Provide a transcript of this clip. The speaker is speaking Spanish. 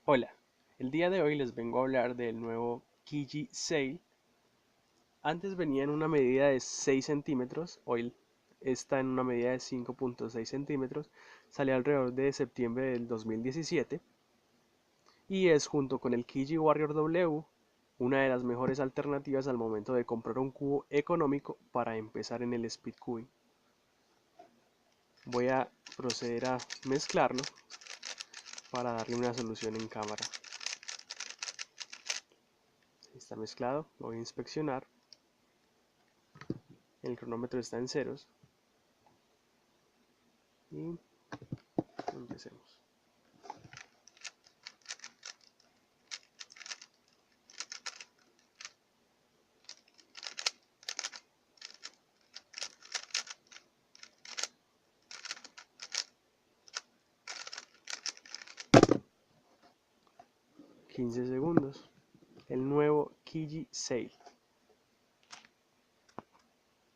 Hola, el día de hoy les vengo a hablar del nuevo Kiji Sail. Antes venía en una medida de 6 centímetros, hoy está en una medida de 5.6 centímetros, salió alrededor de septiembre del 2017 y es junto con el Kiji Warrior W una de las mejores alternativas al momento de comprar un cubo económico para empezar en el speed cubing. Voy a proceder a mezclarlo para darle una solución en cámara. Está mezclado, lo voy a inspeccionar. El cronómetro está en ceros y empecemos. Quince segundos. El nuevo Kiji Sail.